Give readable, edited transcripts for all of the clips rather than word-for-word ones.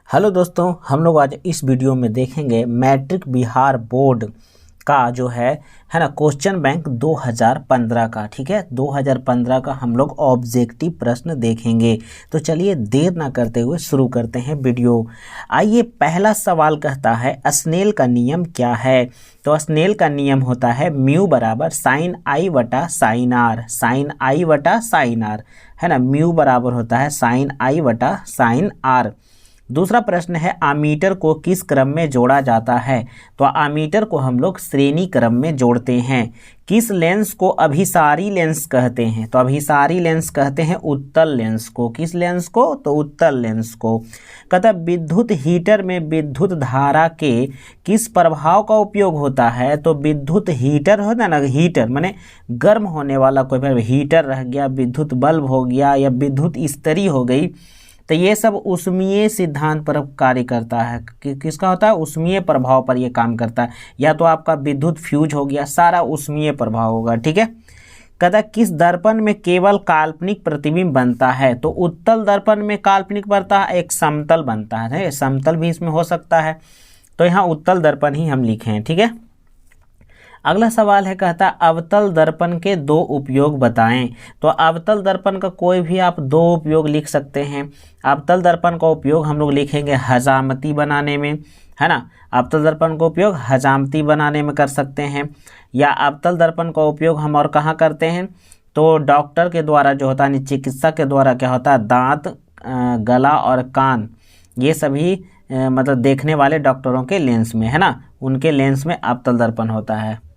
Hello दोस्तों, हम लोग आज इस वीडियो में देखेंगे मैट्रिक बिहार बोर्ड का जो है ना क्वेश्चन बैंक 2015 का। ठीक है, 2015 का हम लोग ऑब्जेक्टिव प्रश्न देखेंगे। तो चलिए देर ना करते हुए शुरू करते हैं वीडियो। आइए, पहला सवाल कहता है स्नेल का नियम क्या है। तो स्नेल का नियम होता है म्यू बराबर साइन आई वटा साइन आर, साइन आई वटा साइन आर, है ना। म्यू बराबर होता है साइन आई वटा साइन आर। दूसरा प्रश्न है आमीटर को किस क्रम में जोड़ा जाता है। तो आमीटर को हम लोग श्रेणी क्रम में जोड़ते हैं। किस लेंस को अभिसारी लेंस कहते हैं। तो अभिसारी लेंस कहते हैं उत्तल लेंस को। किस लेंस को? तो उत्तल लेंस को। कहता विद्युत हीटर में विद्युत धारा के किस प्रभाव का उपयोग होता है। तो विद्युत हीटर होता है ना, हीटर माने गर्म होने वाला कोई हीटर रह गया, विद्युत बल्ब हो गया या विद्युत इस्त्री हो गई, तो ये सब ऊष्मीय सिद्धांत पर कार्य करता है। किसका होता है? ऊष्मीय प्रभाव पर ये काम करता है। या तो आपका विद्युत फ्यूज हो गया, सारा ऊष्मीय प्रभाव होगा। ठीक है। कहता किस दर्पण में केवल काल्पनिक प्रतिबिंब बनता है। तो उत्तल दर्पण में काल्पनिक बनता है, एक समतल बनता है, समतल भी इसमें हो सकता है। तो यहाँ उत्तल दर्पण ही हम लिखे हैं। ठीक है। अगला सवाल है, कहता अवतल दर्पण के दो उपयोग बताएं। तो अवतल दर्पण का कोई भी आप दो उपयोग लिख सकते हैं। अवतल दर्पण का उपयोग हम लोग लिखेंगे हजामती बनाने में, है ना। अवतल दर्पण का उपयोग हजामती बनाने में कर सकते हैं। या अवतल दर्पण का उपयोग हम और कहाँ करते हैं? तो डॉक्टर के द्वारा जो होता है, चिकित्सक के द्वारा क्या होता है, दांत, गला और कान, ये सभी मतलब देखने वाले डॉक्टरों के लेंस में, है ना, उनके लेंस में अवतल दर्पण होता है।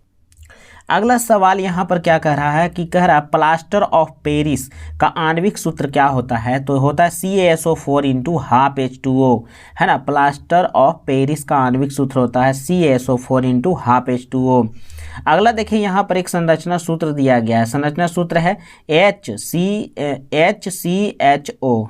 अगला सवाल यहाँ पर क्या कह रहा है कि कह रहा है प्लास्टर ऑफ पेरिस का आणविक सूत्र क्या होता है। तो होता है CaSO4 इंटू हाफ H2O, है ना। प्लास्टर ऑफ पेरिस का आणविक सूत्र होता है CaSO4 इंटू हाफ H2O। अगला देखिए, यहाँ पर एक संरचना सूत्र दिया गया है। संरचना सूत्र है HCHO,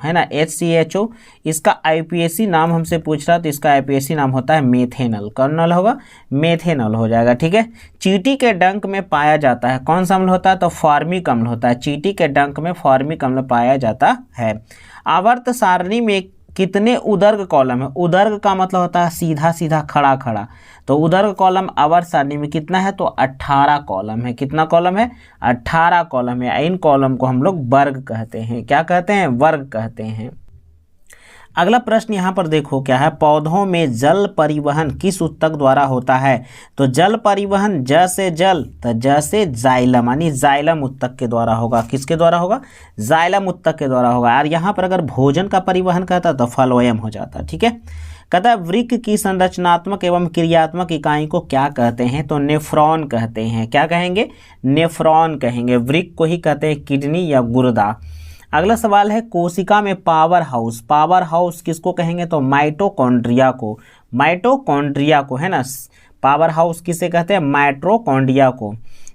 है ना, HCHO। इसका IUPAC नाम हमसे पूछ रहा है, तो इसका IUPAC नाम होता है मेथेनल। कौन नल होगा? मेथेनल हो जाएगा। ठीक है। चींटी के डंक में पाया जाता है कौन सा अम्ल होता है? तो फॉर्मिक अम्ल होता है। चींटी के डंक में फॉर्मिक अम्ल पाया जाता है। आवर्त सारणी में कितने उदर्ग कॉलम है? उदर्ग का मतलब होता है सीधा सीधा खड़ा खड़ा। तो उदर्ग कॉलम आवर्त सारणी में कितना है? तो 18 कॉलम है। कितना कॉलम है? 18 कॉलम है। इन कॉलम को हम लोग वर्ग कहते हैं। क्या कहते हैं? वर्ग कहते हैं। अगला प्रश्न यहाँ पर देखो क्या है, पौधों में जल परिवहन किस ऊतक द्वारा होता है। तो जल परिवहन ज से जल, तो ज से जाइलम, यानी जाइलम ऊतक के द्वारा होगा। किसके द्वारा होगा? जाइलम ऊतक के द्वारा होगा। और यहाँ पर अगर भोजन का परिवहन कहता तो फलोयम हो जाता। ठीक है। कहता वृक्क की संरचनात्मक एवं क्रियात्मक इकाई को क्या कहते हैं। तो नेफ्रॉन कहते हैं। क्या कहेंगे? नेफ्रॉन कहेंगे। वृक्क को ही कहते हैं किडनी या गुर्दा। अगला सवाल है कोशिका में पावर हाउस, पावर हाउस किसको कहेंगे? तो माइटोकॉन्ड्रिया को, माइटोकॉन्ड्रिया को, है ना। पावर हाउस किसे कहते हैं? माइटोकॉन्ड्रिया को।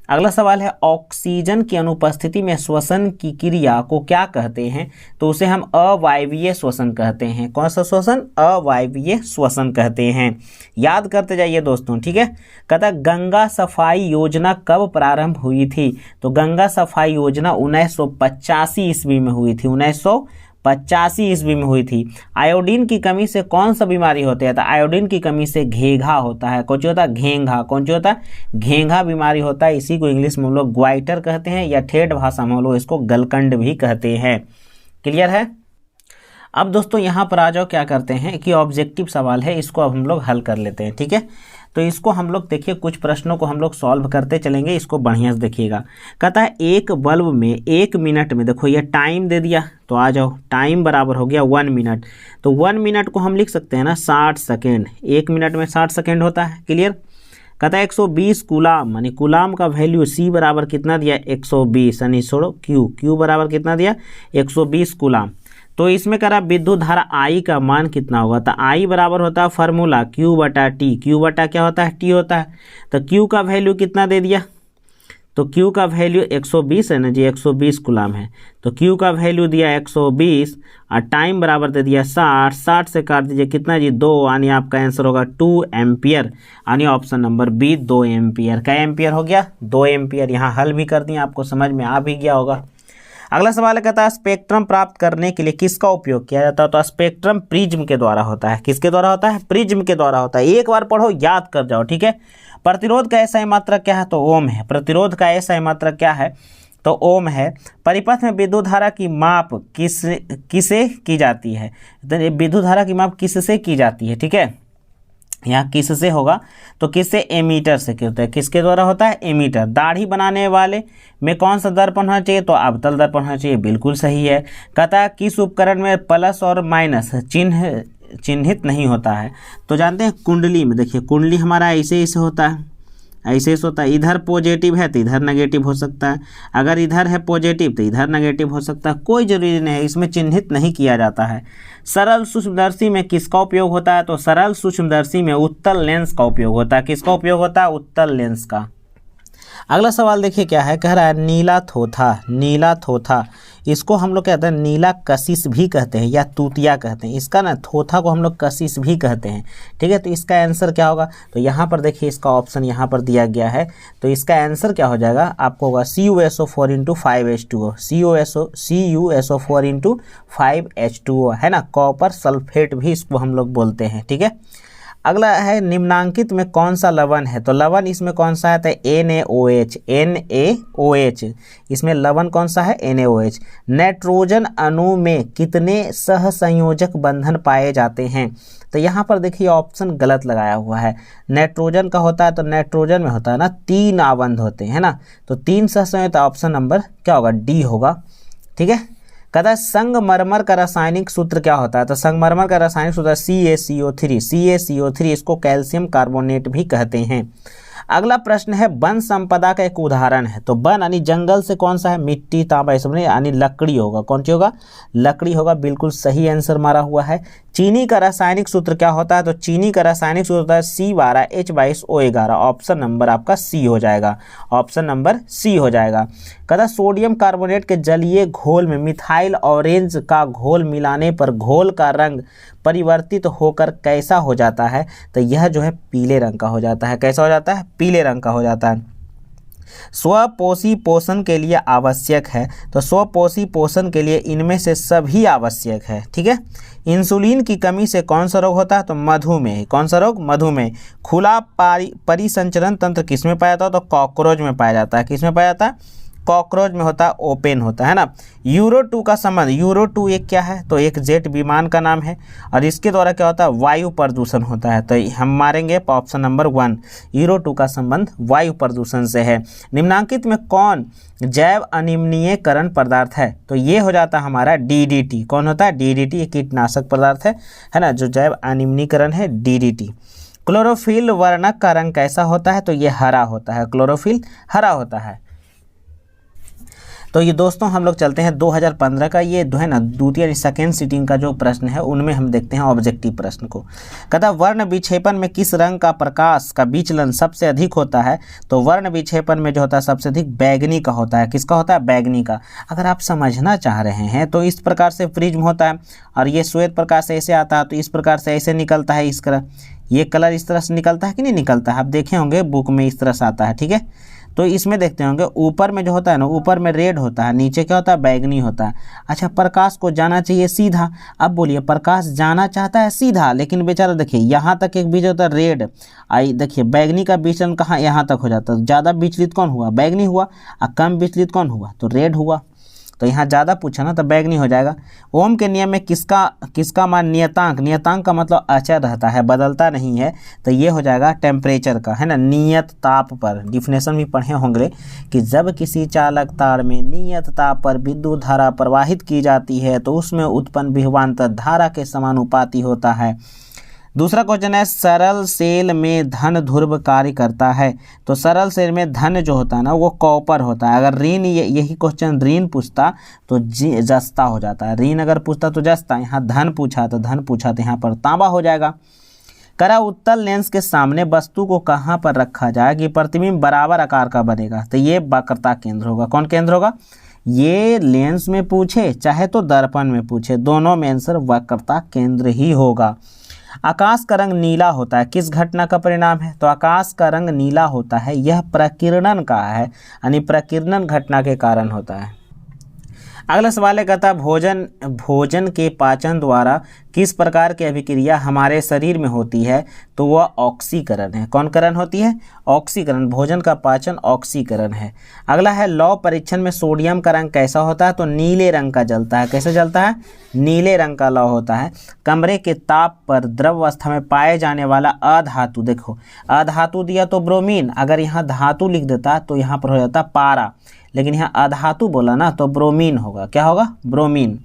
अगला सवाल है ऑक्सीजन की अनुपस्थिति में श्वसन की क्रिया को क्या कहते हैं। तो उसे हम अवायवीय श्वसन कहते हैं। कौन सा श्वसन? अवायवीय श्वसन कहते हैं। याद करते जाइए दोस्तों। ठीक है। कहता गंगा सफाई योजना कब प्रारंभ हुई थी। तो गंगा सफाई योजना 1985 ईस्वी में हुई थी। 1985 ईस्वी में हुई थी। आयोडीन की कमी से कौन सा बीमारी होती है? तो आयोडीन की कमी से घेघा होता है। कौन सी होता है? घेंघा। कौन सी होता है? घेंघा बीमारी होता है। इसी को इंग्लिश में हम लोग ग्वाइटर कहते हैं, या ठेठ भाषा में हम लोग इसको गलकंड भी कहते हैं। क्लियर है। अब दोस्तों यहाँ पर आ जाओ, क्या करते हैं कि ऑब्जेक्टिव सवाल है, इसको अब हम लोग हल कर लेते हैं। ठीक है। तो इसको हम लोग देखिए, कुछ प्रश्नों को हम लोग सॉल्व करते चलेंगे, इसको बढ़िया से देखिएगा। कहता है एक बल्ब में 1 मिनट में, देखो ये टाइम दे दिया, तो आ जाओ टाइम बराबर हो गया 1 मिनट। तो 1 मिनट को हम लिख सकते हैं ना 60 सेकेंड। 1 मिनट में 60 सेकेंड होता है। क्लियर। कहता है 120 कूलाम, यानी कूलाम का वैल्यू C बराबर कितना दिया? 120, यानी छोड़ो Q बराबर कितना दिया? 120 कूलाम। तो इसमें कह रहा विद्युत धारा I का मान कितना होगा। तो I बराबर होता है फार्मूला Q बटा T। Q बटा क्या होता है? T होता है। तो Q का वैल्यू कितना दे दिया? तो Q का वैल्यू 120 है ना जी, 120 कूलाम है। तो Q का वैल्यू दिया 120 और टाइम बराबर दे दिया 60। 60 से काट दीजिए कितना जी? 2, यानी आपका आंसर होगा 2 एम्पियर, यानी ऑप्शन नंबर बी 2 एम्पियर। क्या एम्पियर हो गया? 2 एम्पियर। यहाँ हल भी कर दिए, आपको समझ में आ भी गया होगा। अगला सवाल कहता है स्पेक्ट्रम प्राप्त करने के लिए किसका उपयोग किया जाता है? तो स्पेक्ट्रम प्रिज्म के द्वारा होता है। किसके द्वारा होता है? प्रिज्म के द्वारा होता है। एक बार पढ़ो, याद कर जाओ, ठीक है। प्रतिरोध का ऐसा मात्रक क्या है? तो ओम है। प्रतिरोध का ऐसा मात्रक क्या है? तो ओम है। परिपथ में विद्युत धारा की माप किसे की जाती है? तो विद्युत धारा की माप किससे की जाती है? ठीक है, यहाँ किससे होगा? तो किससे? एमीटर से होता है। किसके द्वारा होता है? एमीटर। दाढ़ी बनाने वाले में कौन सा दर्पण होना चाहिए? तो अवतल दर्पण होना चाहिए। बिल्कुल सही है। कहता है किस उपकरण में प्लस और माइनस चिन्हित नहीं होता है? तो जानते हैं कुंडली में, देखिए कुंडली हमारा ऐसे ऐसे होता है, ऐसे ऐसे होता है। इधर पॉजिटिव है तो इधर नेगेटिव हो सकता है, अगर इधर है पॉजिटिव तो इधर नेगेटिव हो सकता है। कोई जरूरी नहीं है, इसमें चिन्हित नहीं किया जाता है। सरल सूक्ष्मदर्शी में किसका उपयोग होता है? तो सरल सूक्ष्मदर्शी में उत्तल लेंस का उपयोग होता है। किसका उपयोग होता है? उत्तल लेंस का। अगला सवाल देखिए क्या है, कह रहा है नीला थोथा। नीला थोथा इसको हम लोग कहते हैं नीला कशिश भी कहते हैं या तूतिया कहते हैं। इसका ना थोथा को हम लोग कशिश भी कहते हैं, ठीक है। तो इसका आंसर क्या होगा? तो यहाँ पर देखिए इसका ऑप्शन यहाँ पर दिया गया है। तो इसका आंसर क्या हो जाएगा? आपको होगा CuSO4 × 5H2O। CuSO4 × 5H2O है ना। कॉपर सल्फेट भी इसको हम लोग बोलते हैं, ठीक है। अगला है निम्नांकित में कौन सा लवण है? तो लवण इसमें कौन सा है? तो NaOH। NaOH इसमें लवण कौन सा है? NaOH। नाइट्रोजन अणु में कितने सहसंयोजक बंधन पाए जाते हैं? तो यहाँ पर देखिए ऑप्शन गलत लगाया हुआ है। नाइट्रोजन का होता है तो नाइट्रोजन में होता है ना 3 आबंध होते हैं ना, तो 3 सहसंयोजक। ऑप्शन नंबर क्या होगा? डी होगा, ठीक है। कहता है संगमरमर का रासायनिक सूत्र क्या होता है? तो संगमरमर का रासायनिक सूत्र CaCO3। CaCO3 इसको कैल्शियम कार्बोनेट भी कहते हैं। अगला प्रश्न है वन संपदा का एक उदाहरण है। तो वन यानी जंगल से कौन सा है? मिट्टी, तांबा, ये सब यानी लकड़ी होगा। कौन सी होगा? लकड़ी होगा। बिल्कुल सही आंसर मारा हुआ है। चीनी का रासायनिक सूत्र क्या होता है? तो चीनी का रासायनिक सूत्र होता है C12H22O11। ऑप्शन नंबर आपका सी हो जाएगा। ऑप्शन नंबर सी हो जाएगा। कहता सोडियम कार्बोनेट के जलीय घोल में मिथाइल ऑरेंज का घोल मिलाने पर घोल का रंग परिवर्तित होकर कैसा हो जाता है? तो यह जो है पीले रंग का हो जाता है। कैसा हो जाता है? पीले रंग का हो जाता है। स्वपोषी पोषण के लिए आवश्यक है। तो स्वपोषी पोषण के लिए इनमें से सभी आवश्यक है, ठीक है। इंसुलिन की कमी से कौन सा रोग होता है? तो मधुमेह। कौन सा रोग? मधुमेह। खुला परिसंचरण तंत्र किस में पाया जाता है? तो कॉकरोच में पाया जाता है। किस में पाया जाता है? कॉकरोच में होता है, ओपन होता है ना। यूरो 2 का संबंध, यूरो 2 एक क्या है? तो एक जेट विमान का नाम है और इसके द्वारा क्या होता है? वायु प्रदूषण होता है। तो हम मारेंगे ऑप्शन नंबर 1। यूरो 2 का संबंध वायु प्रदूषण से है। निम्नांकित में कौन जैव अनिम्नीयकरण पदार्थ है? तो ये हो जाता है हमारा DDT। कौन होता है? DDT। ये कीटनाशक पदार्थ है ना, जो जैव अनिम्नीकरण है, DDT। क्लोरोफिल वर्णक का रंग कैसा होता है? तो ये हरा होता है। क्लोरोफिल हरा होता है। तो ये दोस्तों हम लोग चलते हैं 2015 का, ये जो है ना द्वितीय सेकेंड सीटिंग का जो प्रश्न है उनमें हम देखते हैं ऑब्जेक्टिव प्रश्न को। कहता वर्ण विक्षेपण में किस रंग का प्रकाश का विचलन सबसे अधिक होता है? तो वर्ण विक्षेपण में जो होता है सबसे अधिक बैगनी का होता है। किसका होता है? बैगनी का। अगर आप समझना चाह रहे हैं तो इस प्रकार से प्रिज्म होता है और ये श्वेत प्रकाश ऐसे आता है, तो इस प्रकार से ऐसे निकलता है। इस तरह ये कलर इस तरह से निकलता है कि नहीं निकलता है? आप देखे होंगे बुक में इस तरह से आता है, ठीक है। तो इसमें देखते होंगे ऊपर में जो होता है ना, ऊपर में रेड होता है, नीचे क्या होता है? बैगनी होता है। अच्छा, प्रकाश को जाना चाहिए सीधा। अब बोलिए प्रकाश जाना चाहता है सीधा, लेकिन बेचारा देखिए यहाँ तक एक बीज होता है रेड, आई देखिए बैगनी का विचलन कहाँ? यहाँ तक हो जाता है। ज़्यादा विचलित कौन हुआ? बैगनी हुआ। और कम विचलित कौन हुआ? तो रेड हुआ। तो यहाँ ज़्यादा पूछा ना तो बैगनी हो जाएगा। ओम के नियम में किसका मान नियतांक? नियतांक का मतलब अचर रहता है, बदलता नहीं है। तो ये हो जाएगा टेम्परेचर का, है ना, नियत ताप पर। डिफिनेशन भी पढ़े होंगे कि जब किसी चालक तार में नियत ताप पर विद्युत धारा प्रवाहित की जाती है तो उसमें उत्पन्न विभवांतर धारा के समानुपाती होता है। दूसरा क्वेश्चन है सरल सेल में धन ध्रुव कार्य करता है। तो सरल सेल में धन जो होता है ना वो कॉपर होता है। अगर ऋण यही क्वेश्चन ऋण पूछता तो जस्ता हो जाता है। ऋण अगर पूछता तो जस्ता, यहाँ धन पूछा तो यहाँ पर तांबा हो जाएगा। करा उत्तल लेंस के सामने वस्तु को कहाँ पर रखा जाए कि प्रतिबिंब बराबर आकार का बनेगा? तो ये वक्रता केंद्र होगा। कौन केंद्र होगा? ये लेंस में पूछे चाहे तो दर्पण में पूछे, दोनों में आंसर वक्रता केंद्र ही होगा। आकाश का रंग नीला होता है, किस घटना का परिणाम है? तो आकाश का रंग नीला होता है, यह प्रकीर्णन का है, यानी प्रकीर्णन घटना के कारण होता है। अगला सवाल है, कहता है भोजन के पाचन द्वारा किस प्रकार की अभिक्रिया हमारे शरीर में होती है, तो वह ऑक्सीकरण है। कौन करण होती है? ऑक्सीकरण। भोजन का पाचन ऑक्सीकरण है। अगला है, लौ परीक्षण में सोडियम का रंग कैसा होता है, तो नीले रंग का जलता है। कैसे जलता है? नीले रंग का लौ होता है। कमरे के ताप पर द्रव अवस्था में पाए जाने वाला अधातु, देखो अधातु दिया तो ब्रोमीन, अगर यहाँ धातु लिख देता तो यहाँ पर हो जाता पारा, लेकिन यहाँ अधातु बोला ना तो ब्रोमीन होगा। क्या होगा? ब्रोमीन।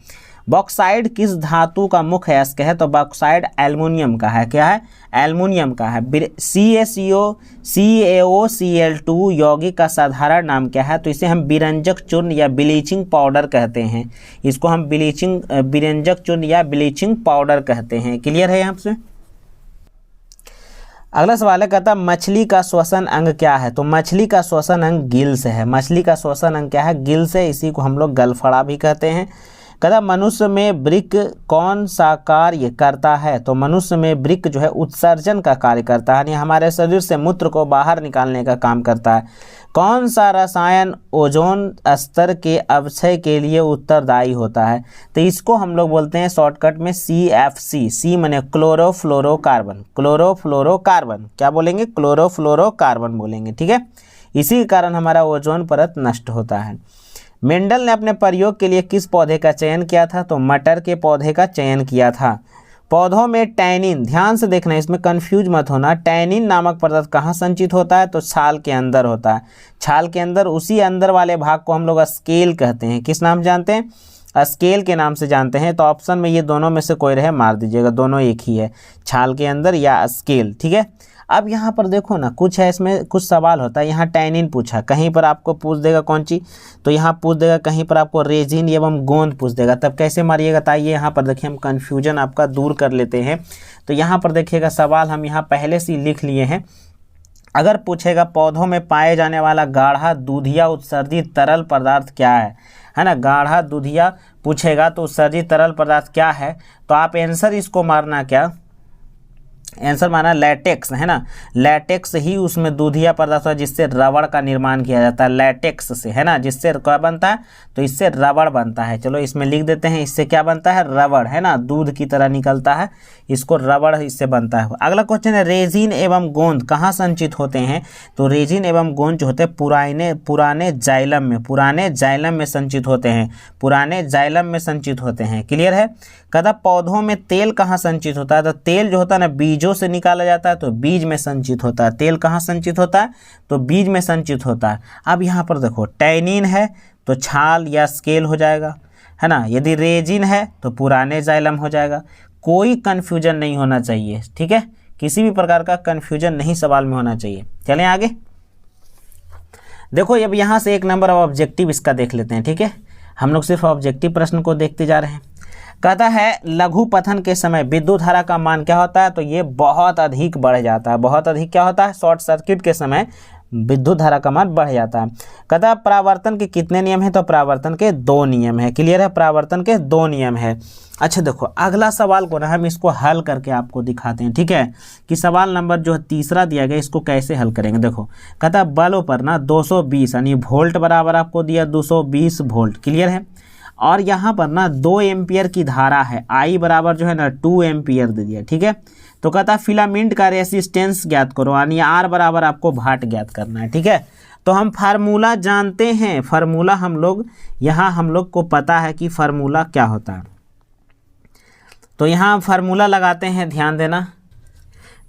बॉक्साइड किस धातु का मुख्य अयस्क है, तो बॉक्साइड एल्युमिनियम का है। क्या है? एल्युमिनियम का है। CaCO2 यौगिक का साधारण नाम क्या है, तो इसे हम विरंजक चूर्ण या ब्लीचिंग पाउडर कहते हैं। इसको हम विरंजक चूर्ण या ब्लीचिंग पाउडर कहते हैं। क्लियर है यहाँ से? अगला सवाल है, कहता मछली का श्वसन अंग क्या है, तो मछली का श्वसन अंग गिल्स है। मछली का श्वसन अंग क्या है? गिल्स है। इसी को हम लोग गलफड़ा भी कहते हैं। कहता मनुष्य में वृक्क कौन सा कार्य करता है, तो मनुष्य में वृक्क जो है उत्सर्जन का कार्य करता है, यानी हमारे शरीर से मूत्र को बाहर निकालने का काम करता है। कौन सा रसायन ओजोन स्तर के अवक्षय के लिए उत्तरदायी होता है, तो इसको हम लोग बोलते हैं शॉर्टकट में CFC। सी माने क्लोरोफ्लोरोकार्बन। क्लोरोफ्लोरोकार्बन क्या बोलेंगे? क्लोरोफ्लोरोकार्बन बोलेंगे। ठीक है, इसी के कारण हमारा ओजोन परत नष्ट होता है। मेंडल ने अपने प्रयोग के लिए किस पौधे का चयन किया था, तो मटर के पौधे का चयन किया था। पौधों में टैनिन, ध्यान से देखना, इसमें कंफ्यूज मत होना, टैनिन नामक पदार्थ कहाँ संचित होता है, तो छाल के अंदर होता है। छाल के अंदर, उसी अंदर वाले भाग को हम लोग स्केल कहते हैं। किस नाम जानते हैं? स्केल के नाम से जानते हैं। तो ऑप्शन में ये दोनों में से कोई रहे मार दीजिएगा, दोनों एक ही है, छाल के अंदर या स्केल। ठीक है, अब यहाँ पर देखो ना, कुछ है इसमें, कुछ सवाल होता है। यहाँ टैनिन पूछा, कहीं पर आपको पूछ देगा कौन सी, तो यहाँ पूछ देगा कहीं पर आपको रेजिन एवं गोंद पूछ देगा, तब कैसे मारिएगा? ताइए यहाँ पर देखिए, हम कन्फ्यूजन आपका दूर कर लेते हैं। तो यहाँ पर देखिएगा, सवाल हम यहाँ पहले से लिख लिए हैं। अगर पूछेगा पौधों में पाए जाने वाला गाढ़ा दूधिया उत्सर्जित तरल पदार्थ क्या है ना, गाढ़ा दूधिया पूछेगा तो उत्सर्जित तरल पदार्थ क्या है, तो आप आंसर इसको मारना, क्या आंसर माना? लैटेक्स, है ना। लैटेक्स ही उसमें दूधिया पदार्थ है जिससे रबड़ का निर्माण किया जाता है, लैटेक्स से, है ना। जिससे क्या बनता है, तो इससे रबड़ बनता है। चलो इसमें लिख देते हैं, इससे क्या बनता है? रबड़, है ना, दूध की तरह निकलता है, इसको रबड़ इससे बनता है। अगला क्वेश्चन है, रेजिन एवं गोंद कहाँ संचित होते हैं, तो रेजिन एवं गोंद जो होते हैं पुराने जाइलम में संचित होते हैं, पुराने जाइलम में संचित होते हैं। क्लियर है? कहता पौधों में तेल कहाँ संचित होता है, तो तेल जो होता है ना बीजों से निकाला जाता है, तो बीज में संचित होता है। तेल कहाँ संचित होता है, तो बीज में संचित होता है। अब यहाँ पर देखो, टैनिन है तो छाल या स्केल हो जाएगा, है ना। यदि रेजिन है तो पुराने जाइलम हो जाएगा। कोई कन्फ्यूजन नहीं होना चाहिए। ठीक है, किसी भी प्रकार का कन्फ्यूजन नहीं सवाल में होना चाहिए। चलें आगे। देखो अब यहाँ से एक नंबर ऑफ ऑब्जेक्टिव इसका देख लेते हैं। ठीक है, हम लोग सिर्फ ऑब्जेक्टिव प्रश्न को देखते जा रहे हैं। कहता है लघु पथन के समय विद्युत धारा का मान क्या होता है, तो ये बहुत अधिक बढ़ जाता है। बहुत अधिक क्या होता है? शॉर्ट सर्किट के समय विद्युत धारा का मान बढ़ जाता है। कहता है परावर्तन के कितने नियम हैं, तो परावर्तन के 2 नियम है। क्लियर है? परावर्तन के 2 नियम है। अच्छा देखो, अगला सवाल को ना हम इसको हल करके आपको दिखाते हैं। ठीक है, कि सवाल नंबर जो है तीसरा दिया गया, इसको कैसे हल करेंगे। देखो, कहता है बलों पर ना 220 यानी वोल्ट बराबर आपको दिया 220 वोल्ट। क्लियर है? और यहाँ पर ना 2 एम्पियर की धारा है, I बराबर जो है ना 2 एम्पियर दे दिया। ठीक है, तो कहता है फिलामेंट का रेसिस्टेंस ज्ञात करो, यानी R बराबर आपको वाट ज्ञात करना है। ठीक है, तो हम फार्मूला जानते हैं, फार्मूला हम लोग यहाँ हम लोग को पता है कि फार्मूला क्या होता है। तो यहाँ फार्मूला लगाते हैं, ध्यान देना।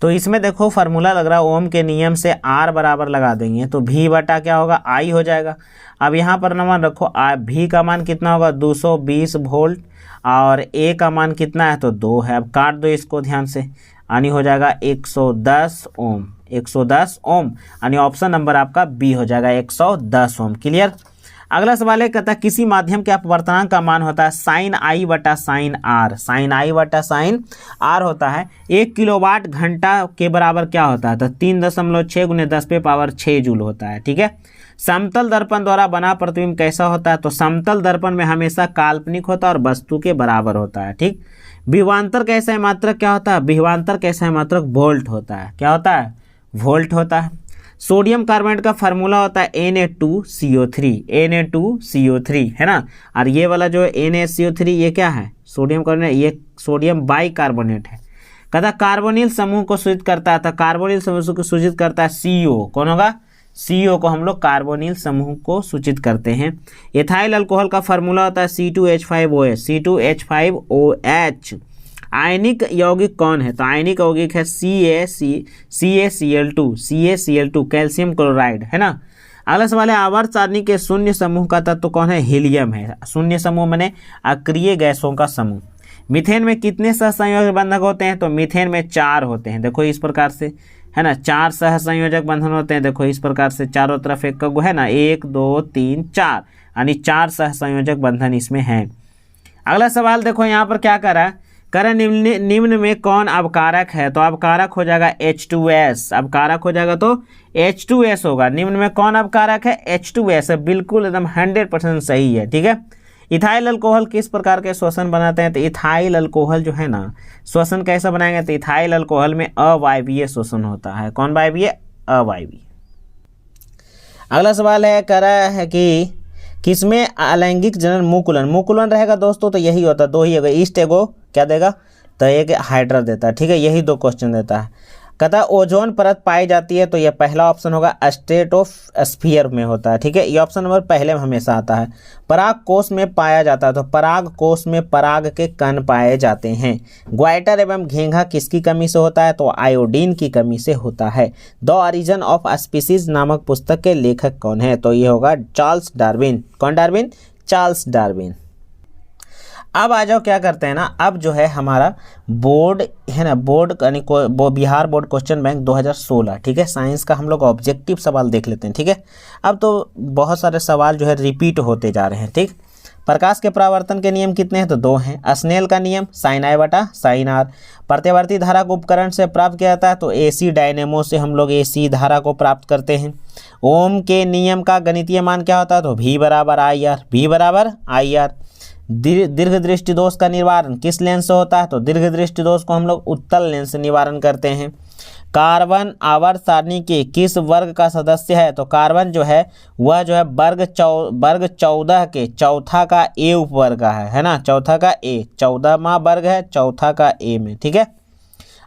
तो इसमें देखो फार्मूला लग रहा है ओम के नियम से R बराबर लगा देंगे तो V बटा क्या होगा, I हो जाएगा। अब यहाँ पर मान रखो V का मान कितना होगा 220 वोल्ट और A का मान कितना है तो 2 है। अब काट दो इसको ध्यान से, यानी हो जाएगा 110 ओम। 110 ओम यानी ऑप्शन नंबर आपका B हो जाएगा 110 ओम। क्लियर? अगला सवाल है, कहता है किसी माध्यम के अपवर्तनांक का मान होता है साइन I बटा साइन R। साइन I बटा साइन R होता है 1 किलोवाट घंटा के बराबर क्या होता है तो 3.6 × 10⁻6 जूल होता है। ठीक है, समतल दर्पण द्वारा बना प्रतिबिंब कैसा होता है तो समतल दर्पण में हमेशा काल्पनिक होता है और वस्तु के बराबर होता है। ठीक, विभवांतर कैसा है मात्रक क्या होता है, विभवांतर कैसा है मात्रक वोल्ट होता है। क्या होता है? वोल्ट होता है। सोडियम कार्बोनेट का फार्मूला होता है Na2CO3, Na2CO3 है ना। और ये वाला जो है NaCO3 ये क्या है, सोडियम कार्बोनेट, ये सोडियम बाइकार्बोनेट है। कहता कार्बोनिल समूह को सूचित करता है, तो कार्बोनिल समूह को सूचित करता है CO, कौन होगा, CO को हम लोग कार्बोनिल समूह को सूचित करते हैं। एथाइल अल्कोहल का फार्मूला होता है C2H5OH, C2H5OH। आयनिक यौगिक कौन है, तो आयनिक यौगिक है CaCl2, कैल्शियम क्लोराइड है ना। अगला सवाल है आवर्त सारणी के शून्य समूह का तत्व कौन है, हीलियम है। शून्य समूह माने अक्रिय गैसों का समूह। मीथेन में कितने सहसंयोजक बंधक होते हैं, तो मीथेन में 4 होते हैं, देखो इस प्रकार से है ना, 4 सहसंयोजक बंधन होते हैं, देखो इस प्रकार से चारों तरफ एक को है ना, 1 2 3 4, यानी 4 सहसंयोजक बंधन इसमें हैं। अगला सवाल देखो यहाँ पर क्या करा निम्न में कौन अवकारक है, तो अवकारक हो जाएगा H2S, अवकारक हो जाएगा तो H2S होगा। निम्न में कौन अवकारक है, H2S है, बिल्कुल एकदम 100% सही है, ठीक है। इथाइल अल्कोहल किस प्रकार के श्वसन बनाते हैं, तो इथाइल अल्कोहल जो है ना श्वसन कैसा बनाएंगे, तो इथाइल अल्कोहल में अवायवीय श्वसन होता है। कौन वायवीय, अवायवीय। अगला सवाल है कह रहा है कि किसमें अलैंगिक जनन मुकुलन, मुकुलन रहेगा दोस्तों, तो यही होता है, 2 ही होगा, ईस्ट एगो क्या देगा, तो एक हाइड्रा देता है, ठीक है, यही 2 क्वेश्चन देता है। कहता ओजोन परत पाई जाती है, तो ये पहला ऑप्शन होगा स्ट्रेटोस्फीयर में होता है, ठीक है, ये ऑप्शन नंबर पहले में हमेशा आता है। पराग कोष में पाया जाता है, तो पराग कोष में पराग के कण पाए जाते हैं। ग्वाइटर एवं घेंघा किसकी कमी से होता है, तो आयोडीन की कमी से होता है। द ऑरिजिन ऑफ स्पीसीज नामक पुस्तक के लेखक कौन है, तो ये होगा चार्ल्स डार्विन। कौन डार्विन, चार्ल्स डार्विन। अब आ जाओ क्या करते हैं ना, अब जो है हमारा बोर्ड है ना, बोर्ड यानी बिहार बोर्ड क्वेश्चन बैंक 2016, ठीक है, साइंस का हम लोग ऑब्जेक्टिव सवाल देख लेते हैं, ठीक है। अब तो बहुत सारे सवाल जो है रिपीट होते जा रहे हैं, ठीक। प्रकाश के परावर्तन के नियम कितने हैं, तो 2 हैं। स्नेल का नियम sin I बटा sin R। प्रत्यावर्ती धारा को उपकरण से प्राप्त किया जाता है, तो AC डायनेमो से हम लोग AC धारा को प्राप्त करते हैं। ओम के नियम का गणितीय मान क्या होता है, तो V बराबर IR, V बराबर IR। दीर्घ दृष्टि दोष का निवारण किस लेंस से होता है, तो दीर्घ दृष्टि दोष को हम लोग उत्तल लेंस से निवारण करते हैं। कार्बन आवर्त सारणी के किस वर्ग का सदस्य है, तो कार्बन जो है वह जो है वर्ग 14 के चौथा का A उपवर्ग है ना, चौथा का A, 14वां वर्ग है चौथा का A में, ठीक है।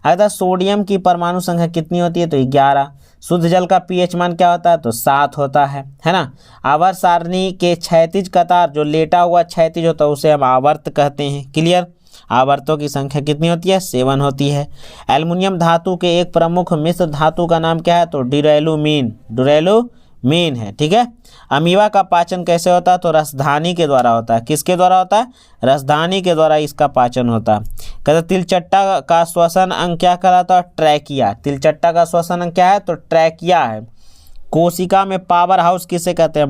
अगर सोडियम की परमाणु संख्या कितनी होती है, तो 11। शुद्ध जल का pH मान क्या होता है, तो 7 होता है ना। आवर्त सारणी के क्षैतिज कतार जो लेटा हुआ क्षैतिज होता है उसे हम आवर्त कहते हैं, क्लियर। आवर्तों की संख्या कितनी होती है, 7 होती है। एल्युमिनियम धातु के एक प्रमुख मिश्र धातु का नाम क्या है, तो ड्यूरेलुमीन है, ठीक है। अमीबा का पाचन कैसे होता है, तो रसधानी के द्वारा होता है। किसके द्वारा होता है, रसधानी के द्वारा इसका पाचन होता है। कहते तिलचट्टा का श्वसन अंग क्या कहलाता है, ट्रैकिया। तिलचट्टा का श्वसन अंग क्या है, तो ट्रैकिया है। कोशिका में पावर हाउस किसे कहते हैं,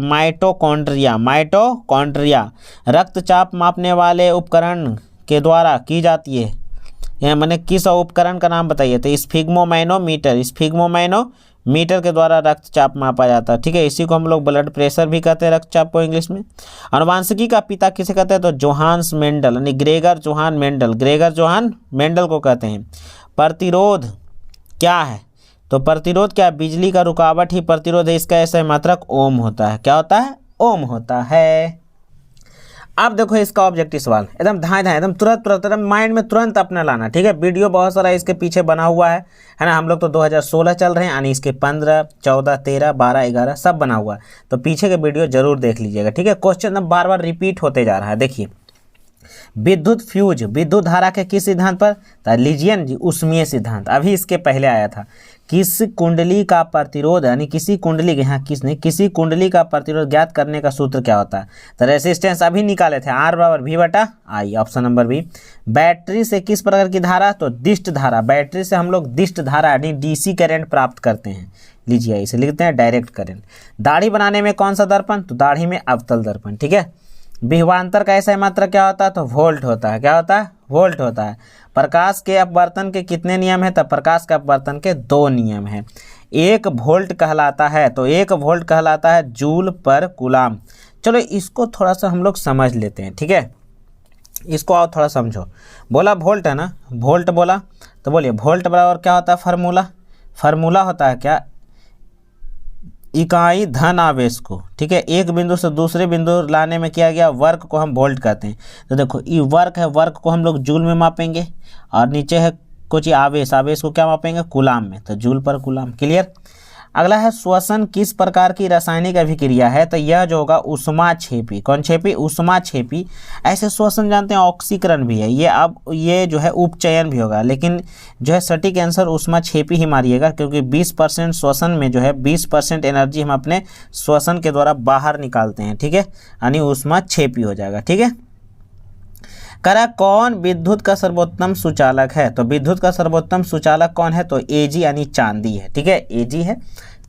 माइटोकॉन्ड्रिया। रक्तचाप मापने वाले उपकरण के द्वारा की जाती है, यह मैंने किस उपकरण का नाम बताइए, तो स्फिग्मोमैनोमीटर के द्वारा रक्तचाप मापा जाता है, ठीक है। इसी को हम लोग ब्लड प्रेशर भी कहते हैं, रक्तचाप को इंग्लिश में। अनुवांशिकी का पिता किसे कहते हैं, तो जोहान्स मेंडल, यानी ग्रेगर जोहान मेंडल को कहते हैं। प्रतिरोध क्या है, तो प्रतिरोध क्या है, बिजली का रुकावट ही प्रतिरोध है, इसका ऐसा मात्रक ओम होता है। क्या होता है, ओम होता है। अब देखो इसका ऑब्जेक्टिव सवाल एकदम धाए एकदम तुरंत एकदम माइंड में तुरंत अपना लाना, ठीक है। वीडियो बहुत सारा इसके पीछे बना हुआ है ना। हम लोग तो 2016 चल रहे हैं, यानी इसके 15, 14, 13, 12, 11 सब बना हुआ है, तो पीछे के वीडियो जरूर देख लीजिएगा, ठीक है। क्वेश्चन अब बार बार रिपीट होते जा रहा है। देखिए विद्युत फ्यूज विद्युत धारा के किस सिद्धांत पर, लीजियन जी उष्मीय सिद्धांत, अभी इसके पहले आया था। किस कुंडली का प्रतिरोध, यानी किसी कुंडली के यहाँ किसी कुंडली का प्रतिरोध ज्ञात करने का सूत्र क्या होता है, तो रेसिस्टेंस अभी निकाले थे, R बराबर V बटा I, option number B. Battery से किस प्रकार की धारा, तो दिष्ट धारा। बैटरी से हम लोग दिष्ट धारा यानी DC करंट प्राप्त करते हैं। लीजिए इसे लिखते हैं डायरेक्ट करंट। दाढ़ी बनाने में कौन सा दर्पण, तो दाढ़ी में अवतल दर्पण, ठीक है। विभवांतर का ऐसा मात्रा क्या होता है, तो वोल्ट होता है। क्या होता है, वोल्ट होता है। प्रकाश के अपवर्तन के कितने नियम है, तो प्रकाश के अपवर्तन के 2 नियम हैं। 1 वोल्ट कहलाता है, तो 1 वोल्ट कहलाता है जूल पर कूलाम। चलो इसको थोड़ा सा हम लोग समझ लेते हैं, ठीक है। इसको आओ थोड़ा समझो। बोला वोल्ट है ना, वोल्ट बोला, तो बोलिए वोल्ट बराबर क्या होता है, फार्मूला होता है क्या, इकाई धन आवेश को, ठीक है, एक बिंदु से दूसरे बिंदु लाने में किया गया वर्क को हम वोल्ट कहते हैं। तो देखो ये वर्क है, वर्क को हम लोग जूल में मापेंगे, और नीचे है कुछ आवेश, आवेश को क्या मापेंगे, कूलाम में, तो जूल पर कूलाम। क्लियर। अगला है श्वसन किस प्रकार की रासायनिक अभिक्रिया है, तो यह जो होगा ऊष्माक्षेपी। कौन क्षेपी, ऊष्माक्षेपी। ऐसे श्वसन जानते हैं ऑक्सीकरण भी है, ये अब ये जो है उपचयन भी होगा, लेकिन जो है सटीक आंसर ऊष्माक्षेपी ही मारिएगा, क्योंकि 20% श्वसन में जो है 20% एनर्जी हम अपने श्वसन के द्वारा बाहर निकालते हैं, ठीक है, यानी ऊष्माक्षेपी हो जाएगा। ठीक है। करा कौन विद्युत का सर्वोत्तम सुचालक है, तो विद्युत का सर्वोत्तम सुचालक कौन है, तो एजी यानी चांदी है। ठीक है, एजी है,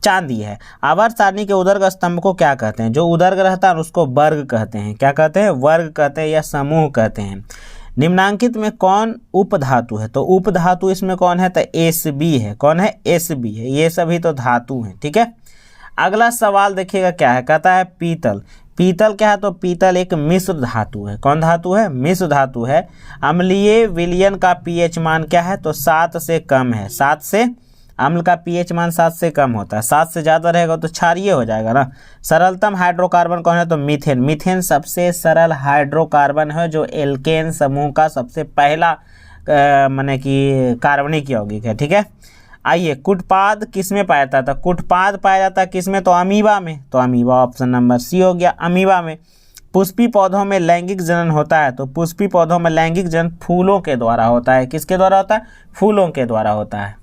चांदी है। आवर्त सारणी के उदर्ग स्तंभ को क्या कहते हैं, जो उदर्ग रहता है उसको वर्ग कहते हैं। क्या कहते हैं, वर्ग कहते हैं या समूह कहते हैं। निम्नांकित में कौन उपधातु है, तो उपधातु इसमें कौन है, तो एसबी है। कौन है, एसबी है। ये सभी तो धातु हैं। ठीक है। अगला सवाल देखिएगा क्या है, कहता है पीतल। पीतल क्या है, तो पीतल एक मिश्र धातु है। कौन धातु है, मिश्र धातु है। अम्लीय विलयन का पीएच मान क्या है, तो 7 से कम है। 7 से, अम्ल का पीएच मान 7 से कम होता है, 7 से ज़्यादा रहेगा तो क्षारीय हो जाएगा ना। सरलतम हाइड्रोकार्बन कौन है, तो मीथेन। मीथेन सबसे सरल हाइड्रोकार्बन है, जो एल्केन समूह का सबसे पहला माने कि कार्बनिक यौगिक है। ठीक है। आइए, कुटपाद किस में पाया जाता है, कुटपाद पाया जाता है किस में, तो अमीबा में। तो अमीबा ऑप्शन नंबर सी हो गया, अमीबा में। पुष्पी पौधों में लैंगिक जनन होता है, तो पुष्पी पौधों में लैंगिक जनन फूलों के द्वारा होता है। किसके द्वारा होता है, फूलों के द्वारा होता है।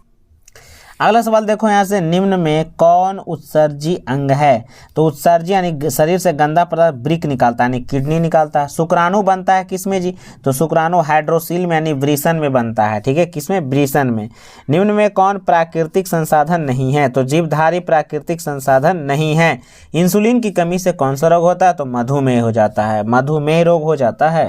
अगला सवाल देखो यहाँ से, निम्न में कौन उत्सर्जी अंग है, तो उत्सर्जी यानी शरीर से गंदा पदार्थ वृक्क निकालता है, यानी किडनी निकालता है। शुक्राणु बनता है किसमें जी, तो शुक्राणु हाइड्रोसील में यानी वृषण में बनता है। ठीक है, किसमें, वृषण में। निम्न में कौन प्राकृतिक संसाधन नहीं है, तो जीवधारी प्राकृतिक संसाधन नहीं है। इंसुलिन की कमी से कौन सा रोग होता है, तो मधुमेह हो जाता है, मधुमेह रोग हो जाता है।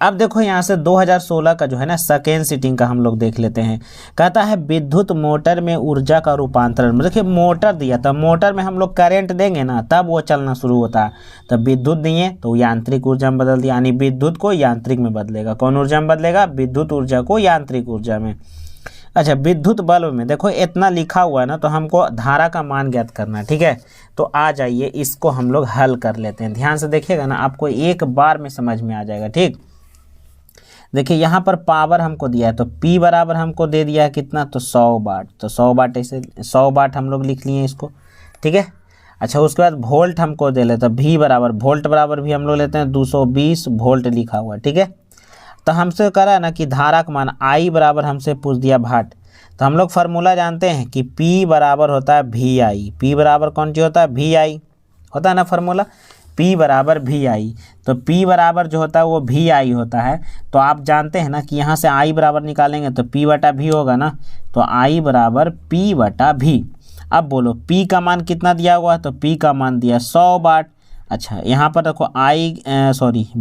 अब देखो यहाँ से 2016 का जो है ना सेकेंड सीटिंग का हम लोग देख लेते हैं। कहता है विद्युत मोटर में ऊर्जा का रूपांतरण। देखिए मोटर दिया था, मोटर में हम लोग करंट देंगे ना तब वो चलना शुरू होता है। तब विद्युत दिए तो यांत्रिक ऊर्जा में बदल दिया, यानी विद्युत को यांत्रिक में बदलेगा। कौन ऊर्जा में बदलेगा, विद्युत ऊर्जा को यांत्रिक ऊर्जा में। अच्छा, विद्युत बल्ब में देखो इतना लिखा हुआ है ना, तो हमको धारा का मान ज्ञात करना है। ठीक है, तो आ जाइए इसको हम लोग हल कर लेते हैं। ध्यान से देखिएगा ना, आपको एक बार में समझ में आ जाएगा। ठीक, देखिए यहाँ पर पावर हमको दिया है, तो P बराबर हमको दे दिया है कितना, तो 100 वाट। तो 100 वाट ऐसे 100 वाट हम लोग लिख लिए इसको। ठीक है। अच्छा, उसके बाद वोल्ट हमको दे लेते हैं, V बराबर, वोल्ट बराबर भी हम लोग लेते हैं 220 वोल्ट लिखा हुआ है। ठीक है। तो हमसे करा ना कि धारा का मान I बराबर हमसे पूछ दिया वाट। तो हम लोग फार्मूला जानते हैं कि P बराबर होता है VI। P बराबर कौन सी होता है, VI होता है ना फार्मूला, P बराबर VI। तो P बराबर जो होता है वो VI होता है। तो आप जानते हैं ना कि यहाँ से I बराबर निकालेंगे तो P बटा V होगा ना, तो I बराबर P बटा V। अब बोलो P का मान कितना दिया हुआ है, तो P का मान दिया 100 वाट। अच्छा, यहाँ पर देखो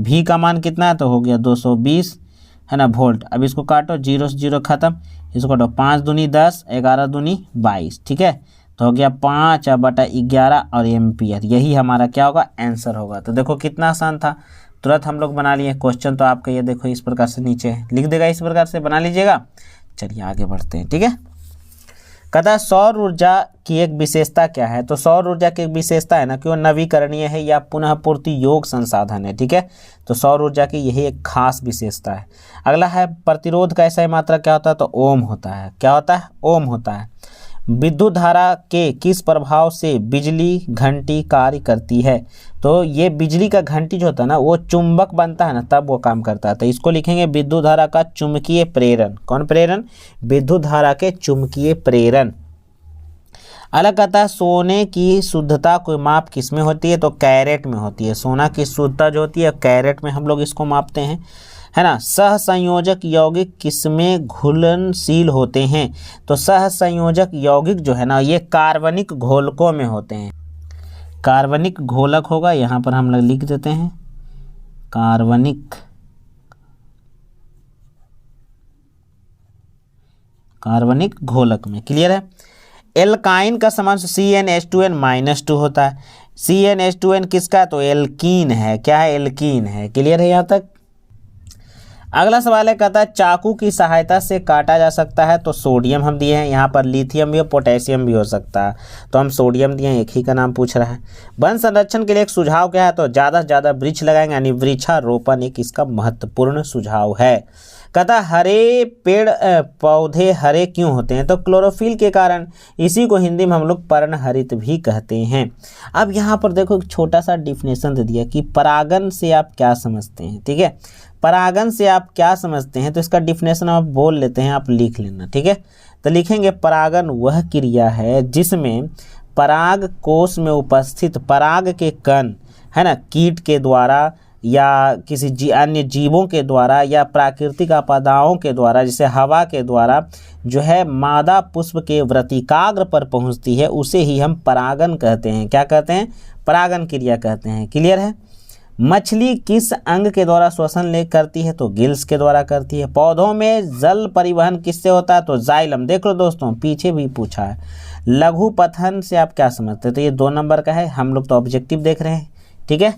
V का मान कितना है, तो हो गया 220 है ना वोल्ट। अब इसको काटो, 0 से 0 खत्म, इसको काटो, 5 दूनी 10, 11 दूनी 22। ठीक है, तो हो गया 5/11 और एम्पियर। यही हमारा क्या होगा, आंसर होगा। तो देखो कितना आसान था, तुरंत हम लोग बना लिए। क्वेश्चन तो आपका ये देखो इस प्रकार से नीचे लिख देगा, इस प्रकार से बना लीजिएगा। चलिए आगे बढ़ते हैं। ठीक है। कहता है सौर ऊर्जा की एक विशेषता क्या है, तो सौर ऊर्जा की एक विशेषता है ना कि वो नवीकरणीय है या पुनः पूर्ति योग्य संसाधन है। ठीक है, तो सौर ऊर्जा की यही एक खास विशेषता है। अगला है प्रतिरोध का ऐसा मात्रा क्या होता है, तो ओम होता है। क्या होता है, ओम होता है। विद्युत धारा के किस प्रभाव से बिजली घंटी कार्य करती है, तो ये बिजली का घंटी जो होता है ना वो चुंबक बनता है ना तब वो काम करता है। तो इसको लिखेंगे विद्युत धारा का चुंबकीय प्रेरण। कौन प्रेरण, विद्युत धारा के चुंबकीय प्रेरण। अलग कहता है सोने की शुद्धता को माप किस में होती है, तो कैरेट में होती है। सोना की शुद्धता जो होती है कैरेट में हम लोग इसको मापते हैं, है ना। सहसंयोजक यौगिक किसमें घुलनशील होते हैं, तो सहसंयोजक यौगिक जो है ना ये कार्बनिक घोलकों में होते हैं। कार्बनिक घोलक होगा, यहाँ पर हम लोग लिख देते हैं कार्बनिक घोलक में। क्लियर है। एल्काइन का समान CnH2n-2 होता है। CnH2n किसका, तो एल्कीन है। क्या है, एल्कीन है। क्लियर है यहाँ तक। अगला सवाल है, कहता है चाकू की सहायता से काटा जा सकता है, तो सोडियम हम दिए हैं, यहाँ पर लिथियम भी और पोटेशियम भी हो सकता है, तो हम सोडियम दिए हैं, एक ही का नाम पूछ रहा है। वन संरक्षण के लिए एक सुझाव क्या है, तो ज़्यादा से ज़्यादा वृक्ष लगाएंगे, यानी वृक्षारोपण एक इसका महत्वपूर्ण सुझाव है। कहता हरे पेड़ पौधे हरे क्यों होते हैं, तो क्लोरोफिल के कारण, इसी को हिंदी में हम लोग पर्णहरित भी कहते हैं। अब यहाँ पर देखो एक छोटा सा डिफिनेशन दे दिया कि परागन से आप क्या समझते हैं, ठीक है, परागन से आप क्या समझते हैं, तो इसका डिफिनेशन आप बोल लेते हैं, आप लिख लेना, ठीक है। तो लिखेंगे परागन वह क्रिया है जिसमें पराग कोश में उपस्थित पराग के कण, है ना, कीट के द्वारा या किसी अन्य जीवों के द्वारा या प्राकृतिक आपदाओं के द्वारा, जैसे हवा के द्वारा जो है मादा पुष्प के व्रतिकाग्र पर पहुंचती है, उसे ही हम परागन कहते हैं। क्या कहते हैं, परागन क्रिया कहते हैं। क्लियर है। मछली किस अंग के द्वारा श्वसन करती है, तो गिल्स के द्वारा करती है। पौधों में जल परिवहन किससे होता है, तो जाइलम। देख लो दोस्तों, पीछे भी पूछा है। लघु पथन से आप क्या समझते हैं, तो ये 2 नंबर का है, हम लोग तो ऑब्जेक्टिव देख रहे हैं, ठीक है।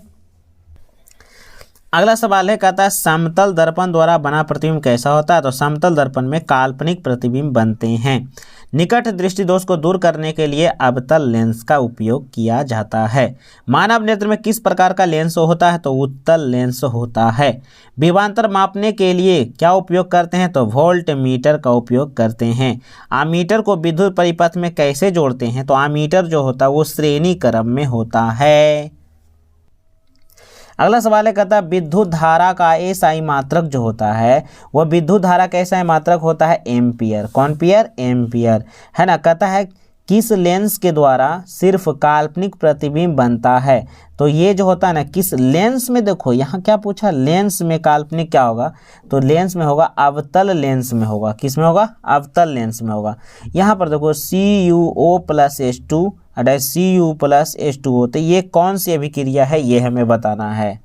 अगला सवाल है, कहता है समतल दर्पण द्वारा बना प्रतिबिंब कैसा होता है, तो समतल दर्पण में काल्पनिक प्रतिबिंब बनते हैं। निकट दृष्टि दोष को दूर करने के लिए अवतल लेंस का उपयोग किया जाता है। मानव नेत्र में किस प्रकार का लेंस होता है, तो उत्तल लेंस होता है। विभवांतर मापने के लिए क्या उपयोग करते हैं, तो वोल्ट मीटर का उपयोग करते हैं। आमीटर को विद्युत परिपथ में कैसे जोड़ते हैं, तो आमीटर जो होता है वो श्रेणी क्रम में होता है। अगला सवाल है, कहता है विद्युत धारा का एसआई मात्रक जो होता है वह विद्युत धारा का एसआई मात्रक होता है एम्पियर। कौन पियर, एम्पियर, है ना। कहता है किस लेंस के द्वारा सिर्फ काल्पनिक प्रतिबिंब बनता है, तो ये जो होता है ना, किस लेंस में, देखो यहाँ क्या पूछा, लेंस में काल्पनिक क्या होगा, तो लेंस में होगा अवतल लेंस में होगा। किस में होगा, अवतल लेंस में होगा। यहाँ पर देखो CuO+H2 Cu+H2 होते, ये कौन सी अभिक्रिया है ये हमें बताना है।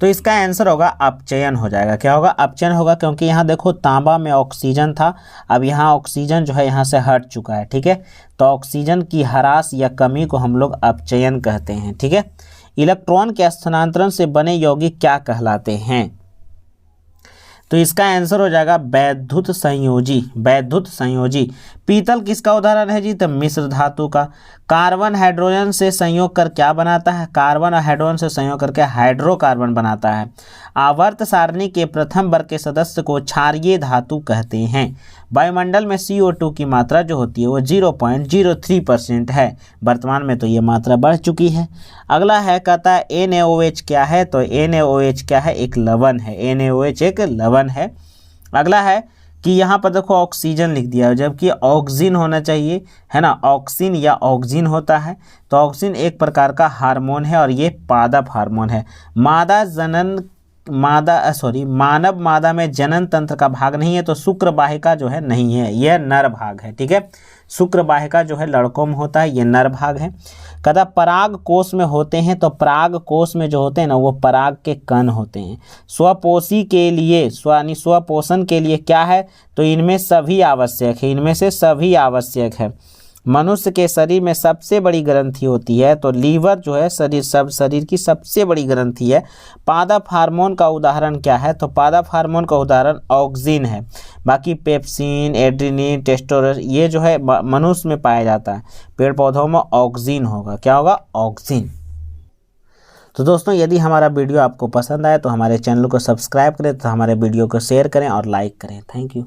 तो इसका आंसर होगा अपचयन हो जाएगा। क्या होगा, अपचयन होगा, क्योंकि यहाँ देखो तांबा में ऑक्सीजन था, अब यहाँ ऑक्सीजन जो है यहाँ से हट चुका है, ठीक है। तो ऑक्सीजन की ह्रास या कमी को हम लोग अपचयन कहते हैं, ठीक है। इलेक्ट्रॉन के स्थानांतरण से बने यौगिक क्या कहलाते हैं, तो इसका आंसर हो जाएगा वैद्युत संयोजी। वैद्युत संयोजी। पीतल किसका उदाहरण है जी, तो मिश्र धातु का। कार्बन हाइड्रोजन से संयोग कर क्या बनाता है, कार्बन और हाइड्रोजन से संयोग करके हाइड्रोकार्बन बनाता है। आवर्त सारणी के प्रथम वर्ग के सदस्य को क्षारीय धातु कहते हैं। वायुमंडल में CO2 की मात्रा जो होती है वो 0.03% है। वर्तमान में तो ये मात्रा बढ़ चुकी है। अगला है, कहता है NaOH क्या है, तो NaOH क्या है, एक लवण है। NaOH एक लवण है। अगला है कि यहाँ पर देखो ऑक्सीजन लिख दिया है, जबकि ऑक्सीजन होना चाहिए, है ना। ऑक्सीन या ऑक्सीजन होता है, तो ऑक्सीजन एक प्रकार का हार्मोन है और ये पादप हार्मोन है। मानव मादा में जनन तंत्र का भाग नहीं है, तो शुक्र वाहिका जो है नहीं है, यह नर भाग है, ठीक है। शुक्र वाहिका जो है लड़कों में होता है, ये नर भाग है। कहता पराग कोश में होते हैं, तो पराग कोश में जो होते हैं ना वो पराग के कण होते हैं। स्वपोषी के लिए स्वपोषण के लिए क्या है, तो इनमें सभी आवश्यक है, इनमें से सभी आवश्यक है। मनुष्य के शरीर में सबसे बड़ी ग्रंथि होती है, तो लीवर जो है शरीर की सबसे बड़ी ग्रंथि है। पादप हार्मोन का उदाहरण क्या है, तो पादप हार्मोन का उदाहरण ऑक्सिन है। बाकी पेप्सिन, एड्रिनिन, टेस्टोस्टेरोन ये जो है मनुष्य में पाया जाता है। पेड़ पौधों में ऑक्सिन होगा। क्या होगा, ऑक्सिन। तो दोस्तों, यदि हमारा वीडियो आपको पसंद आए तो हमारे चैनल को सब्सक्राइब करें, तो हमारे वीडियो को शेयर करें और लाइक करें। Thank you.